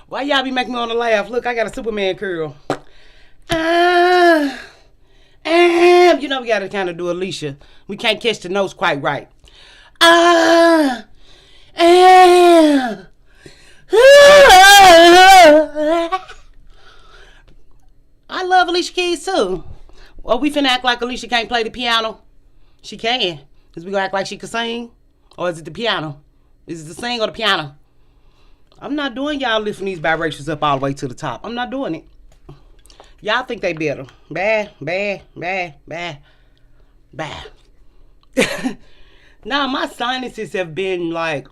Why y'all be making me want to laugh? Look, I got a Superman curl. You know we got to kind of do Alicia. We can't catch the notes quite right. I love Alicia Keys too. Well, we finna act like Alicia can't play the piano. She can. Is we gonna act like she can sing? Or is it the piano? Is it the sing or the piano? I'm not doing y'all lifting these vibrations up all the way to the top. I'm not doing it. Y'all think they better. Bad. Now, my sinuses have been like,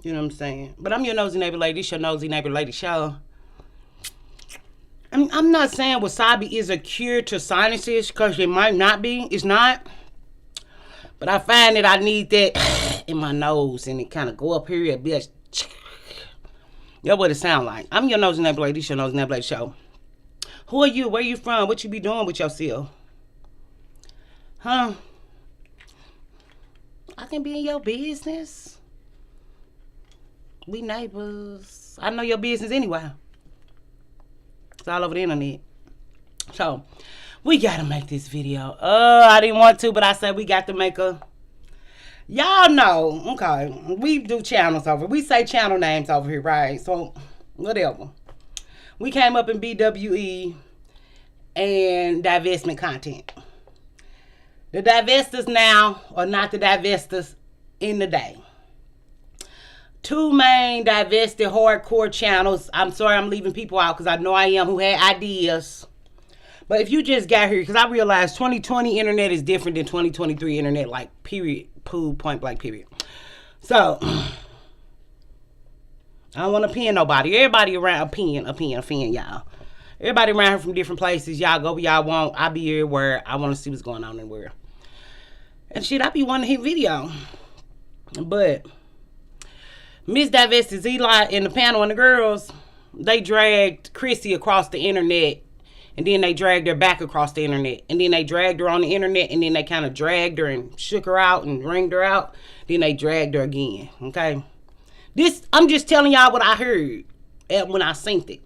you know what I'm saying? But I'm your nosy neighbor lady. This your nosy neighbor lady show. I'm not saying wasabi is a cure to sinuses, because it might not be. It's not. But I find that I need that in my nose, and it kind of go up here a bit. That's what it sound like. I'm your nosy neighbor lady. This your nosy neighbor lady show. Who are you? Where you from? What you be doing with yourself? Huh? I can be in your business. We neighbors. I know your business anyway. It's all over the internet. So, we gotta make this video. I didn't want to, but I said we got to make a... Y'all know, okay, we do channels over. We say channel names over here, right? So, whatever. We came up in BWE and divestment content. The divestors now are not the divestors in the day. Two main divested hardcore channels. I'm sorry I'm leaving people out because I know I am, who had ideas. But if you just got here, because I realized 2020 internet is different than 2023 internet, like period, point blank period. So, I don't want to pin nobody. Everybody around, offend y'all. Everybody around here from different places. Y'all go where y'all want. I be here where I want to see what's going on in the world. And shit, I be wanting to hit video. But Miss Divested, Eli, and the panel and the girls, they dragged Chrissy across the internet. And then they dragged her back across the internet. And then they dragged her on the internet. And then they kind of dragged her and shook her out and ringed her out. Then they dragged her again. Okay? This, I'm just telling y'all what I heard when I synced it.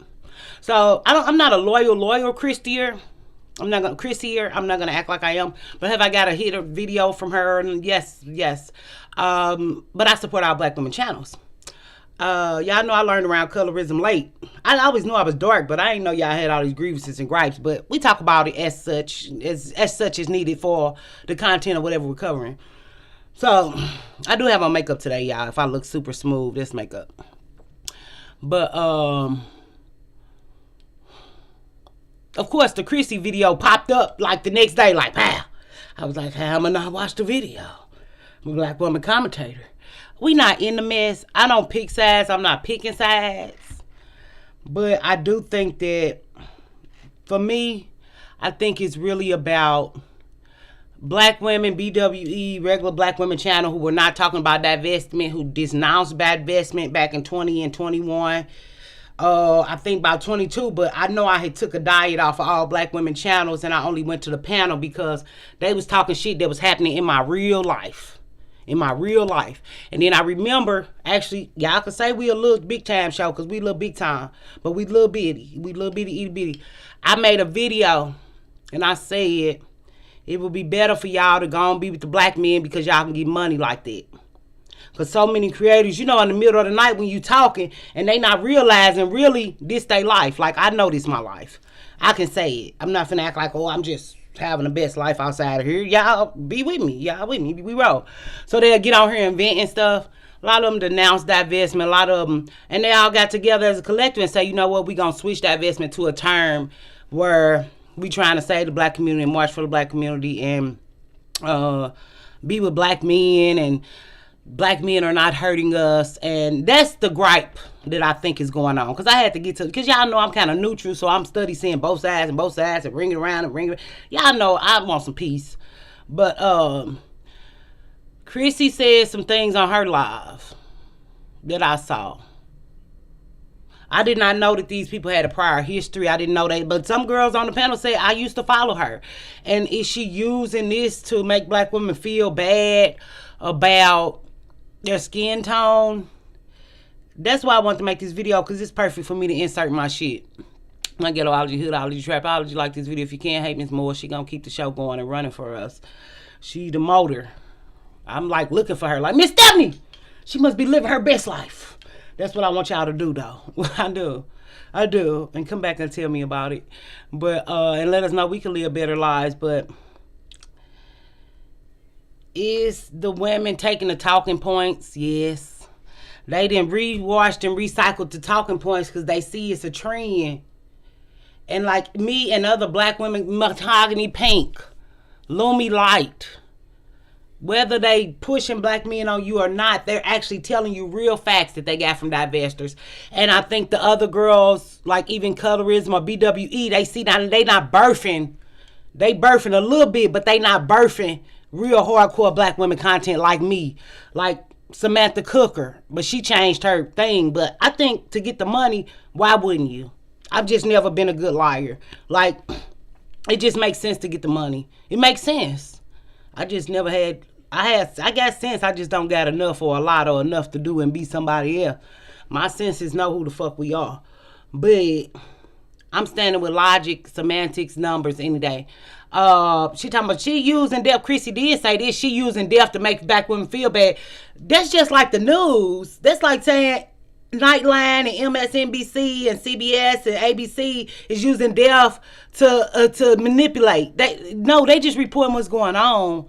So, I'm not a loyal Christier. I'm not gonna act like I am. But have I got to hit a video from her? Yes. But I support our Black women channels. Y'all know I learned around colorism late. I always knew I was dark, but I didn't know y'all had all these grievances and gripes. But we talk about it as such as needed for the content of whatever we're covering. So, I do have on makeup today, y'all. If I look super smooth, this makeup. But, of course, the Chrissy video popped up like the next day, like, pow. I was like, how am I not watch the video? I'm a Black woman commentator. We not in the mess. I don't pick sides. I'm not picking sides. But I do think that, for me, I think it's really about Black women, BWE, regular Black women channel, who were not talking about divestment, who denounced divestment back in 20 and 21. I think about 22, but I know I had took a diet off of all Black women channels, and I only went to the panel because they was talking shit that was happening in my real life. And then I remember, actually, y'all can say we a little big time show because we little big time, but we little bitty. We little bitty, itty bitty. I made a video and I said it would be better for y'all to go and be with the Black men because y'all can get money like that. Because so many creators, you know, in the middle of the night when you talking and they not realizing really this they life. Like, I know this my life. I can say it. I'm not finna act like, oh, I'm just having the best life outside of here. Y'all be with me. Y'all with me. We roll. So they'll get on here and vent and stuff. A lot of them denounced divestment. A lot of them. And they all got together as a collective and say, you know what, we going to switch divestment to a term where we trying to save the Black community and march for the Black community and be with Black men, and Black men are not hurting us. And that's the gripe that I think is going on. Because I had to get to, because y'all know I'm kind of neutral, so I'm study seeing both sides and ring it around and ring it. Y'all know I want some peace. But Chrissy said some things on her live that I saw. I did not know that these people had a prior history. I didn't know that. But some girls on the panel say, I used to follow her. And is she using this to make Black women feel bad about their skin tone. That's why I want to make this video, because it's perfect for me to insert my shit. My ghettoology, hoodology, trapology. Like this video. If you can't hate Miss Moore, she gonna keep the show going and running for us. She the motor. I'm like looking for her. Like, Miss Stephanie, she must be living her best life. That's what I want y'all to do, though. I do. And come back and tell me about it. But and let us know we can live better lives. But is the women taking the talking points? Yes. They done rewashed and recycled the talking points because they see it's a trend. And like me and other black women, mahogany pink, loomy light. Whether they pushing black men on you or not, they're actually telling you real facts that they got from divestors. And I think the other girls, like even Colorism or BWE, they see that they not birthing. They birthing a little bit, but they not birthing real hardcore black women content like me. Like Samantha Cooker, but she changed her thing. But I think to get the money, why wouldn't you? I've just never been a good liar. Like, it just makes sense to get the money. It makes sense. I just never had, I got sense, I just don't got enough or a lot or enough to do and be somebody else. My senses know who the fuck we are. But I'm standing with logic, semantics, numbers any day. She talking about she using death. Chrissy did say this. She using death to make black women feel bad. That's just like the news. That's like saying Nightline and MSNBC and CBS and ABC is using death to manipulate. They just reporting what's going on.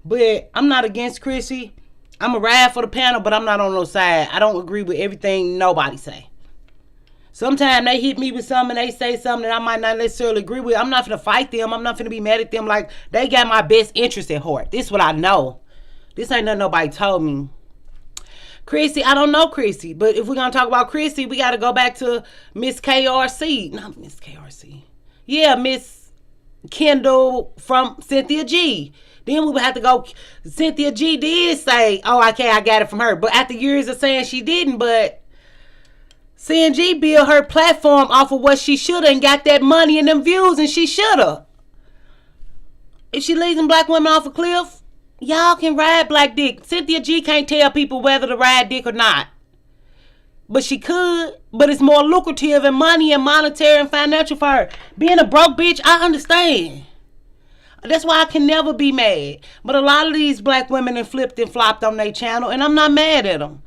But I'm not against Chrissy. I'm a ride for the panel, but I'm not on no side. I don't agree with everything nobody say. Sometimes they hit me with something and they say something that I might not necessarily agree with. I'm not going to fight them. I'm not going to be mad at them. Like, they got my best interest at heart. This is what I know. This ain't nothing nobody told me. Chrissy, I don't know Chrissy. But if we're going to talk about Chrissy, we got to go back to Miss KRC. Not Miss KRC. Yeah, Miss Kendall from Cynthia G. Then we would have to go. Cynthia G did say, oh, okay, I got it from her. But after years of saying she didn't, but CNG built her platform off of what she shoulda and got that money and them views, and she shoulda. If she leading black women off a cliff, y'all can ride black dick. Cynthia G can't tell people whether to ride dick or not. But she could. But it's more lucrative and money and monetary and financial for her. Being a broke bitch, I understand. That's why I can never be mad. But a lot of these black women have flipped and flopped on their channel, and I'm not mad at them.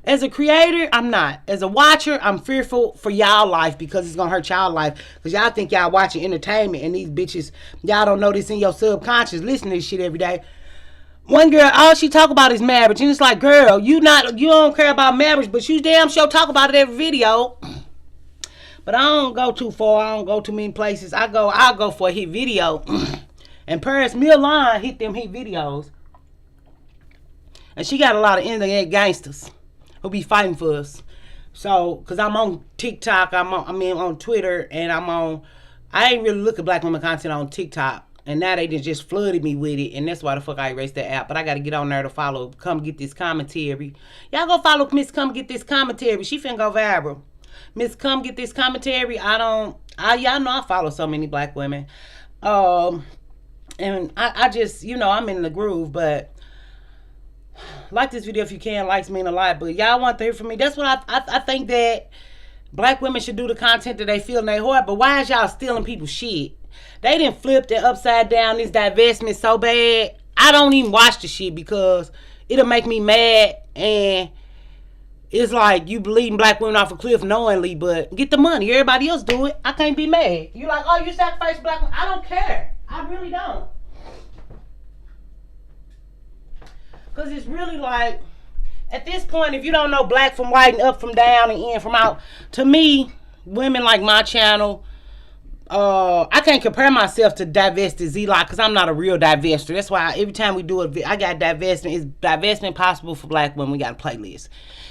As a creator, I'm not. As a watcher, I'm fearful for y'all life because it's going to hurt y'all life. Because y'all think y'all watching entertainment and these bitches, y'all don't know this in your subconscious, listening to this shit every day. One girl, all she talk about is marriage. And it's like, girl, you don't care about marriage, but you damn sure talk about it every video. But I don't go too far. I don't go too many places. I'll go for a hit video. And Paris Milan hit them hit videos. And she got a lot of internet gangsters who be fighting for us. So, because I'm on TikTok, I'm on Twitter, and I ain't really look at black women content on TikTok. And now they just flooded me with it, and that's why the fuck I erased that app. But I got to get on there to follow Come Get This Commentary. Y'all go follow Miss Come Get This Commentary. She finna go viral. Miss Come Get This Commentary, y'all know I follow so many black women. And I just, I'm in the groove, but like this video if you can. Likes mean a lot, but y'all want to hear from me. That's what I think, that black women should do the content that they feel in their heart. But why is y'all stealing people's shit? They didn't flip it upside down, this divestment so bad. I don't even watch the shit because it'll make me mad. And it's like you bleeding black women off a cliff knowingly, but get the money. Everybody else do it. I can't be mad. You like, oh, you sacrifice black women. I don't care. I really don't. Because it's really like, at this point, if you don't know black from white and up from down and in from out, to me, women like my channel, I can't compare myself to divested Z-Lock because I'm not a real divester. That's why every time we do it, I got divestment. Is divestment possible for black women? We got a playlist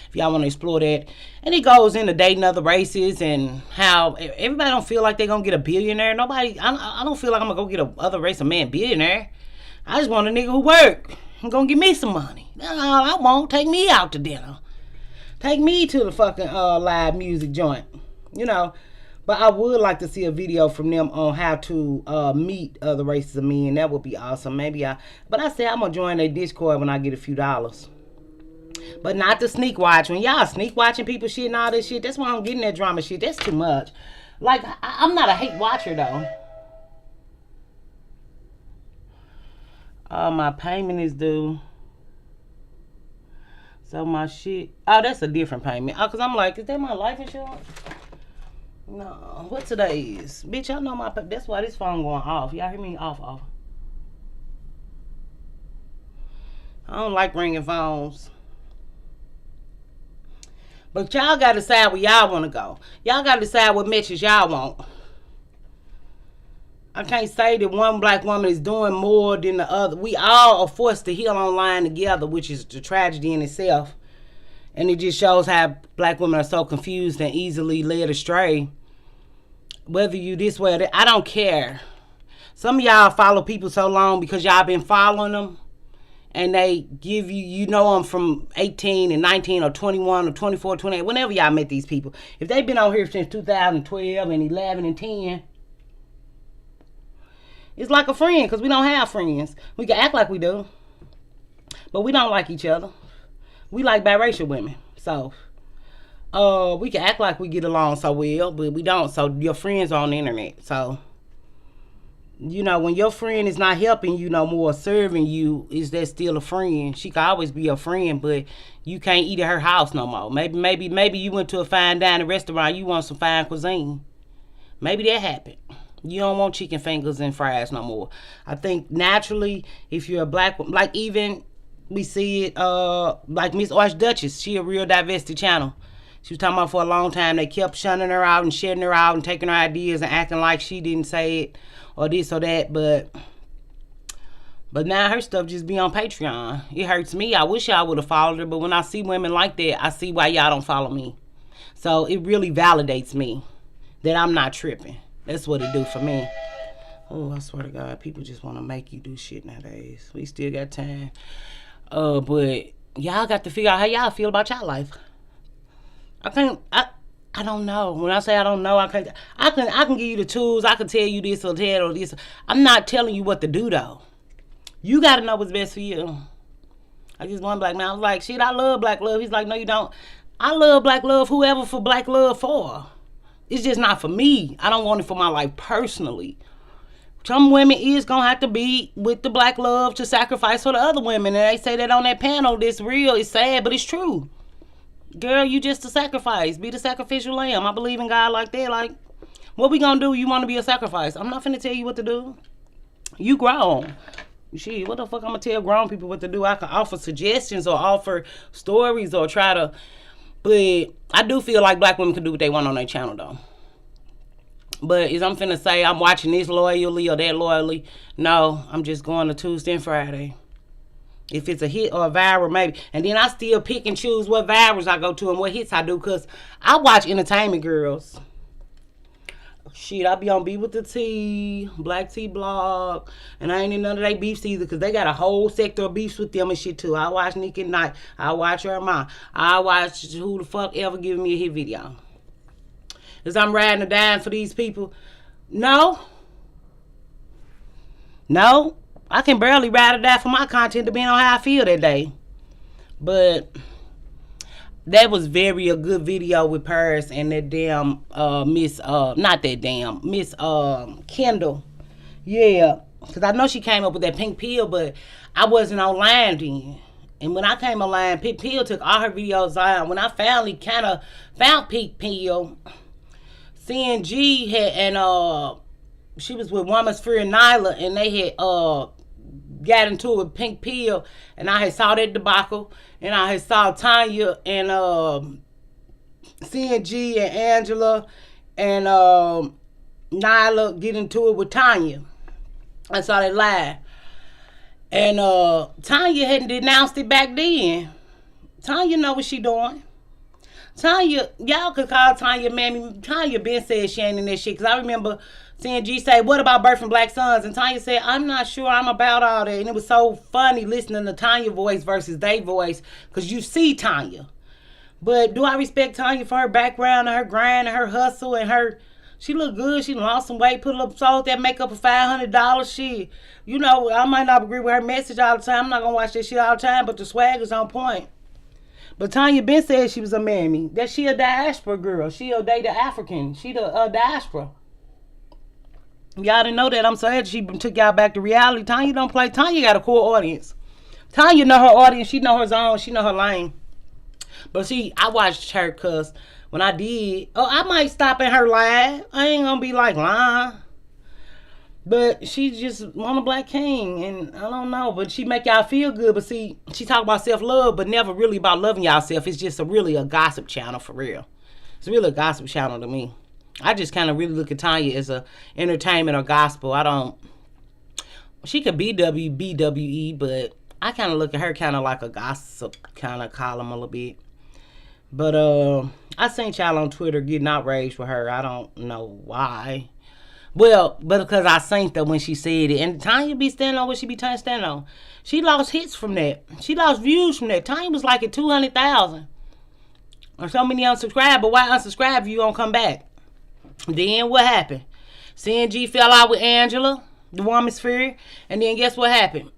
if y'all want to explore that. And it goes into dating other races and how everybody don't feel like they're going to get a billionaire. I don't feel like I'm going to go get a other race of man billionaire. I just want a nigga who work. I'm gonna give me some money. No, I won't. Take me out to dinner. Take me to the fucking live music joint. But I would like to see a video from them on how to meet other races of men. That would be awesome. But I say I'm gonna join their Discord when I get a few dollars. But not the sneak watch. When y'all sneak watching people shit and all this shit, that's why I'm getting that drama shit. That's too much. Like, I'm not a hate watcher, though. My payment is due. So my shit. Oh, that's a different payment. Oh, because I'm like, is that my life insurance? No. What today is? Bitch, y'all know my... That's why this phone going off. Y'all hear me? Off. I don't like ringing phones. But y'all got to decide where y'all want to go. Y'all got to decide what message y'all want. I can't say that one black woman is doing more than the other. We all are forced to heal online together, which is the tragedy in itself. And it just shows how black women are so confused and easily led astray. Whether you this way or that, I don't care. Some of y'all follow people so long because y'all been following them. And they give you, you know them from 18 and 19 or 21 or 24, 28, whenever y'all met these people. If they've been on here since 2012 and 11 and 10, it's like a friend because we don't have friends. We can act like we do, but we don't like each other. We like biracial women. So, we can act like we get along so well, but we don't. So, your friends are on the internet. So, you know, when your friend is not helping you no more, serving you, is that still a friend? She can always be a friend, but you can't eat at her house no more. Maybe you went to a fine dining restaurant, you want some fine cuisine. Maybe that happened. You don't want chicken fingers and fries no more. I think naturally, if you're a black woman, like even we see it, like Miss Archduchess, she a real divested channel. She was talking about for a long time, they kept shunning her out and shedding her out and taking her ideas and acting like she didn't say it or this or that, but now her stuff just be on Patreon. It hurts me. I wish y'all would have followed her, but when I see women like that, I see why y'all don't follow me. So it really validates me that I'm not tripping. That's what it do for me. Oh, I swear to God, people just want to make you do shit nowadays. We still got time. But y'all got to figure out how y'all feel about y'all life. I don't know. When I say I don't know, I can give you the tools. I can tell you this or that or this. I'm not telling you what to do though. You got to know what's best for you. I just one black man. I was like, shit, I love black love. He's like, no, you don't. I love black love. Whoever for black love for. It's just not for me. I don't want it for my life personally. Some women is going to have to be with the black love to sacrifice for the other women. And they say that on that panel. This real. It's sad, but it's true. Girl, you just a sacrifice. Be the sacrificial lamb. I believe in God like that. Like, what we going to do? You want to be a sacrifice. I'm not finna tell you what to do. You grown. Shit, what the fuck I'm going to tell grown people what to do? I can offer suggestions or offer stories or try to... But I do feel like black women can do what they want on their channel, though. But is I'm finna say I'm watching this loyally or that loyally? No, I'm just going to Tuesday and Friday. If it's a hit or a viral, maybe. And then I still pick and choose what virals I go to and what hits I do. Because I watch entertainment girls. Shit, I be on Be With The Tea, Black Tea Blog, and I ain't in none of they beefs either because they got a whole sector of beefs with them and shit too. I watch Nick at Night. I watch her mom. I watch who the fuck ever giving me a hit video. Is I'm riding or dying for these people? No. I can barely ride or die for my content depending on how I feel that day. But... that was very a good video with Paris and that damn Miss Kendall. Yeah, because I know she came up with that pink pill, but I wasn't online then. And when I came online, Pink Pill took all her videos out. When I finally kind of found Pink Pill, CNG had, and she was with Woman's Fear and Nyla, and they had got into it with Pink Pill, and I had saw that debacle, and I had saw Tanya and CNG and Angela and Nyla get into it with Tanya. I saw that live. And Tanya hadn't denounced it back then. Tanya know what she doing. Tanya, y'all could call Tanya mammy. Tanya been said she ain't in that shit. Because I remember seeing G say, what about birthing black sons? And Tanya said, I'm not sure I'm about all that. And it was so funny listening to Tanya's voice versus their voice. Because you see Tanya. But do I respect Tanya for her background and her grind and her hustle and her... She look good. She lost some weight, put a little salt, that makeup for $500. Shit. You know, I might not agree with her message all the time. I'm not going to watch that shit all the time, but the swag is on point. But Tanya been said she was a mammy. That she a diaspora girl. She a data African. She the diaspora. Y'all didn't know that. I'm sorry she took y'all back to reality. Tanya don't play. Tanya got a core audience. Tanya know her audience. She know her zone. She know her lane. But see, I watched her because when I did, I might stop in her live. I ain't gonna be like lying. But she just want a black king, and I don't know, but she make y'all feel good. But see, she talk about self-love, but never really about loving y'allself. It's just really a gossip channel for real. It's really a gossip channel to me. I just kind of really look at Tanya as a entertainment or gospel. I don't. She could be BWE, but I kind of look at her kind of like a gossip kind of column a little bit. But I seen y'all on Twitter getting outraged with her. I don't know why. Well, but because I seen her when she said it. And Tanya be standing on what she be standing on. She lost hits from that. She lost views from that. Tanya was like at 200,000. Or so many unsubscribed. But why unsubscribe if you don't come back? Then what happened? CNG fell out with Angela, the Woman Sphere. And then guess what happened?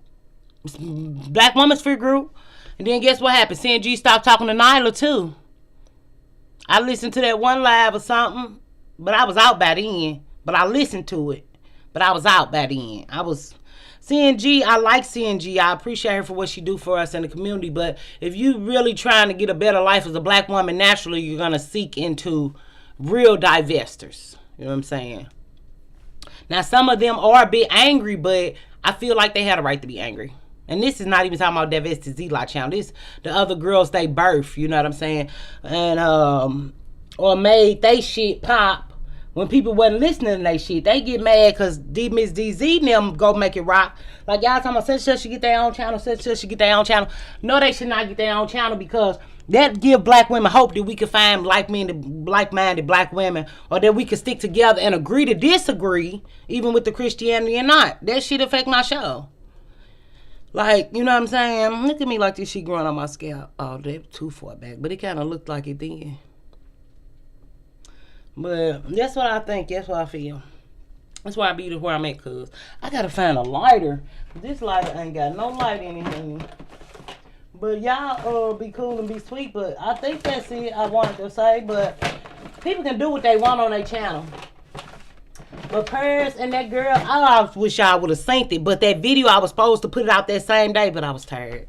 Black Woman Sphere group. And then guess what happened? CNG stopped talking to Nyla too. I listened to that one live or something. But I was out by then. But I listened to it. But I was out by then. CNG, I like CNG. I appreciate her for what she do for us in the community. But if you really trying to get a better life as a black woman, naturally you're going to seek into real divestors. You know what I'm saying? Now, some of them are a bit angry, but I feel like they had a right to be angry. And this is not even talking about Divest Z-Lot channel. This the other girls they birth. You know what I'm saying? And, or made they shit pop. When people wasn't listening to that shit, they get mad because Miss DZ and them go make it rock. Like y'all talking about such should get their own channel, such should get their own channel. No, they should not get their own channel because that give black women hope that we can find like-minded black women, or that we can stick together and agree to disagree, even with the Christianity or not. That shit affect my show. Like, you know what I'm saying? Look at me like this shit growing on my scalp. Oh, that too far back, but it kind of looked like it then. But that's what I think. That's what I feel. That's why I be where I'm at, cuz I gotta find a lighter. This lighter ain't got no light in it, honey. But y'all be cool and be sweet. But I think that's it I wanted to say. But people can do what they want on their channel. But Paris and that girl, I wish y'all would have synced it. But that video, I was supposed to put it out that same day, but I was tired.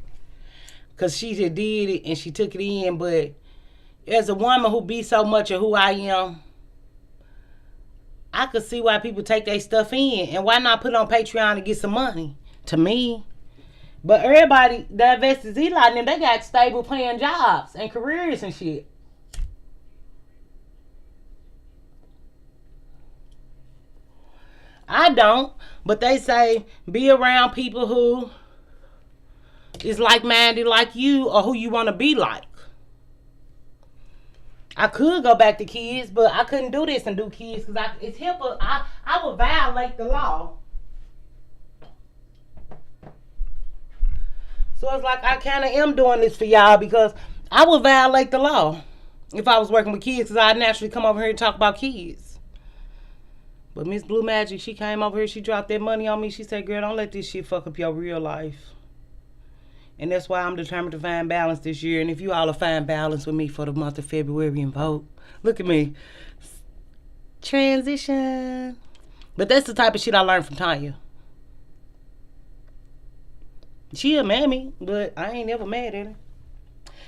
Because she just did it and she took it in. But as a woman who be so much of who I am, I could see why people take their stuff in. And why not put it on Patreon and get some money? To me. But everybody that invests Z-Lot in them, they got stable paying jobs and careers and shit. I don't. But they say be around people who is like-minded like you or who you want to be like. I could go back to kids, but I couldn't do this and do kids because it's HIPAA. I would violate the law. So it's like I kind of am doing this for y'all because I would violate the law if I was working with kids because I'd naturally come over here and talk about kids. But Miss Blue Magic, she came over here, she dropped that money on me. She said, girl, don't let this shit fuck up your real life. And that's why I'm determined to find balance this year. And if you all will find balance with me for the month of February and vote, look at me. Transition. But that's the type of shit I learned from Tanya. She a mammy, but I ain't never mad at her.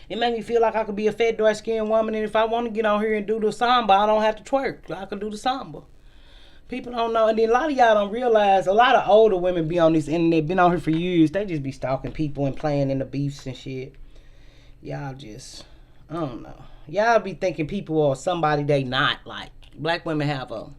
It made me feel like I could be a fat, dark-skinned woman. And if I want to get on here and do the samba, I don't have to twerk. I can do the samba. People don't know. And then a lot of y'all don't realize, a lot of older women be on this internet, been on here for years. They just be stalking people and playing in the beefs and shit. Y'all just, I don't know. Y'all be thinking people are somebody they not. Like, black women have a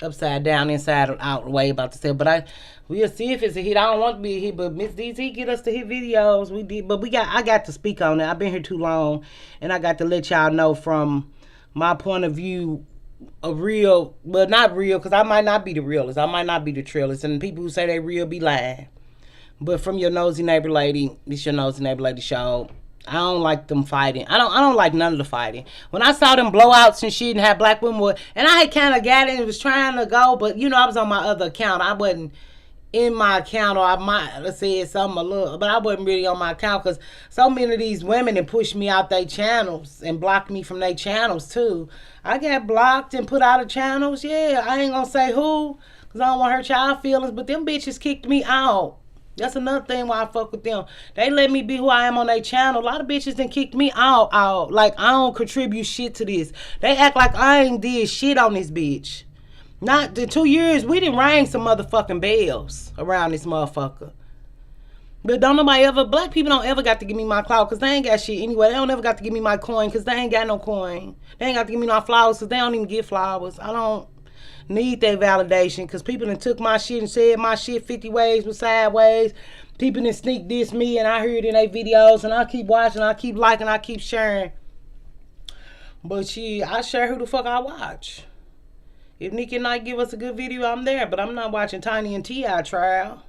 upside down, inside out way about to say. But we'll see if it's a hit. I don't want to be a hit, but Miss DZ get us to hit videos. We did, but I got to speak on it. I've been here too long, and I got to let y'all know from my point of view, a real, well, not real, because I might not be the realest. I might not be the trillest. And people who say they real be lying. But from your nosy neighbor lady, this your nosy neighbor lady show. I don't like them fighting. I don't like none of the fighting. When I saw them blowouts and shit and had black women and I had kind of got it and was trying to go, but you know, I was on my other account. I wasn't in my account, or I might have said something a little, but I wasn't really on my account because so many of these women that pushed me out their channels and blocked me from their channels too. I got blocked and put out of channels. Yeah, I ain't gonna say who because I don't want to hurt y'all feelings, but them bitches kicked me out. That's another thing why I fuck with them. They let me be who I am on their channel. A lot of bitches done kicked me out. Like, I don't contribute shit to this. They act like I ain't did shit on this bitch. Not the 2 years, we done rang some motherfucking bells around this motherfucker. But don't nobody ever, black people don't ever got to give me my clout because they ain't got shit anyway. They don't ever got to give me my coin because they ain't got no coin. They ain't got to give me no flowers because they don't even get flowers. I don't need that validation because people done took my shit and said my shit 50 ways was sideways. People done sneak diss me and I heard it in their videos and I keep watching, I keep liking, I keep sharing. But shit, I share who the fuck I watch. If Nicki and I give us a good video, I'm there. But I'm not watching Tiny and T.I. trial.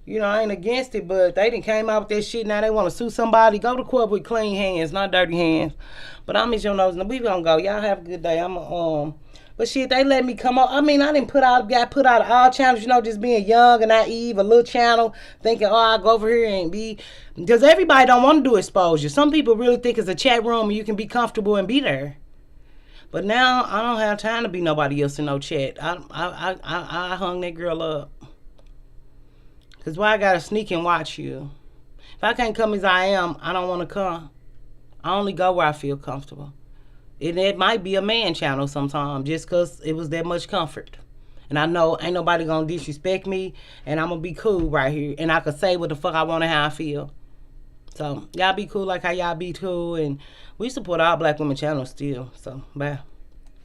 You know, I ain't against it, but they done came out with that shit. Now they want to sue somebody. Go to court with clean hands, not dirty hands. But I'm Miss Your Nose. Now we gonna go. Y'all have a good day. But shit, they let me come up. I mean, I didn't got put out all channels, you know, just being young and naive, a little channel, thinking, oh, I'll go over here and be, because everybody don't want to do exposure. Some people really think it's a chat room and you can be comfortable and be there. But now I don't have time to be nobody else in no chat. I hung that girl up. Because why I got to sneak and watch you? If I can't come as I am, I don't want to come. I only go where I feel comfortable. And it might be a man channel sometime just because it was that much comfort. And I know ain't nobody going to disrespect me. And I'm going to be cool right here. And I can say what the fuck I want and how I feel. So, y'all be cool like how y'all be cool. And we support all black women channels still. So, bye.